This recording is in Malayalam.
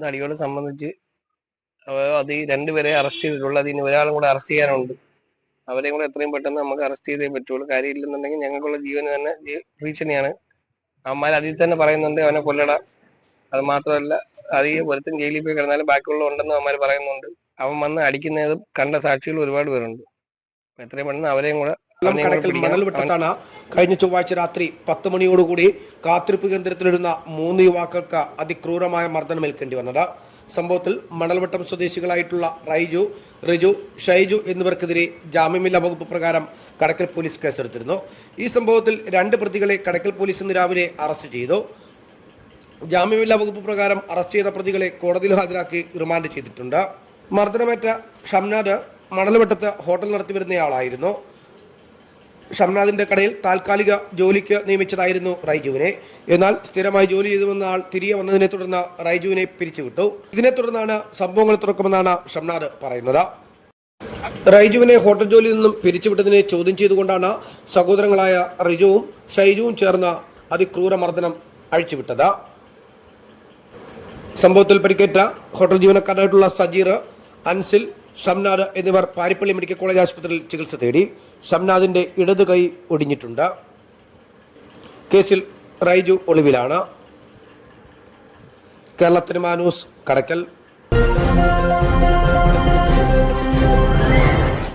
അടികളെ സംബന്ധിച്ച് അത് ഈ രണ്ടുപേരെ അറസ്റ്റ് ചെയ്തിട്ടുള്ളൂ. അതിന് ഒരാളും കൂടെ അറസ്റ്റ് ചെയ്യാനുണ്ട്. അവരെയും കൂടെ എത്രയും പെട്ടെന്ന് നമുക്ക് അറസ്റ്റ് ചെയ്തേ പറ്റുള്ളൂ. കാര്യമില്ലെന്നുണ്ടെങ്കിൽ ഞങ്ങൾക്കുള്ള ജീവന് തന്നെ ഭീഷണിയാണ്. അവന്മാർ അതിൽ തന്നെ പറയുന്നുണ്ട് അവനെ കൊല്ലട. അത് മാത്രമല്ല, അധികം ഒരുത്തും ജയിലിൽ പോയി കിടന്നാലും ബാക്കിയുള്ള ഉണ്ടെന്ന് അവന്മാർ പറയുന്നുണ്ട്. അവൻ വന്ന് അടിക്കുന്നതും കണ്ട സാക്ഷികൾ ഒരുപാട് പേരുണ്ട്. എത്രയും പെട്ടെന്ന് അവരെയും കൂടെ കടക്കൽ മണൽവട്ടത്താണ് കഴിഞ്ഞ ചൊവ്വാഴ്ച രാത്രി 10 മണിയോടുകൂടി കാത്തിരിപ്പ് കേന്ദ്രത്തിലിരുന്ന 3 യുവാക്കൾക്ക് അതിക്രൂരമായ മർദ്ദനമേൽക്കേണ്ടി വന്നത്. സംഭവത്തിൽ മണൽവട്ടം സ്വദേശികളായിട്ടുള്ള റൈജു, റിജു, ഷൈജു എന്നിവർക്കെതിരെ ജാമ്യമില്ലാ വകുപ്പ് പ്രകാരം കടക്കൽ പോലീസ് കേസെടുത്തിരുന്നു. ഈ സംഭവത്തിൽ 2 പ്രതികളെ കടക്കൽ പോലീസ് ഇന്ന് രാവിലെ അറസ്റ്റ് ചെയ്തു. ജാമ്യമില്ലാ വകുപ്പ് പ്രകാരം അറസ്റ്റ് ചെയ്ത പ്രതികളെ കോടതിയിൽ ഹാജരാക്കി റിമാൻഡ് ചെയ്തിട്ടുണ്ട്. മർദ്ദനമേറ്റ ഷംനാദ് മണൽവട്ടത്ത് ഹോട്ടൽ നടത്തിവരുന്നയാളായിരുന്നു. ഷംനാദിന്റെ കടയിൽ താൽക്കാലിക ജോലിക്ക് നിയമിച്ചതായിരുന്നു റൈജുവിനെ. എന്നാൽ സ്ഥിരമായി ജോലി ചെയ്തു വന്ന ആൾ തിരികെ വന്നതിനെ തുടർന്ന് റൈജുവിനെ പിരിച്ചുവിട്ടു. ഇതിനെ തുടർന്നാണ് സംഭവങ്ങൾ തുറക്കുമെന്നാണ് ഷംനാദ് പറയുന്നത്. റൈജുവിനെ ഹോട്ടൽ ജോലിയിൽ നിന്നും പിരിച്ചുവിട്ടതിനെ ചോദ്യം ചെയ്തുകൊണ്ടാണ് സഹോദരങ്ങളായ റിജുവും ഷൈജുവും ചേർന്ന് അതിക്രൂര മർദ്ദനം അഴിച്ചുവിട്ടത്. സംഭവത്തിൽ പരിക്കേറ്റ ഹോട്ടൽ ജീവനക്കാരായിട്ടുള്ള സജീർ, അൻസിൽ, ഷംനാദ് എന്നിവർ പാരിപ്പള്ളി മെഡിക്കൽ കോളേജ് ആശുപത്രിയിൽ ചികിത്സ തേടി. ഷംനാദിന്റെ ഇടത് കൈ ഒടിഞ്ഞിട്ടുണ്ട്. കേസിൽ റൈജു ഒളിവിലാണ്. കേരള സിനിമാ ന്യൂസ്, കടക്കൽ.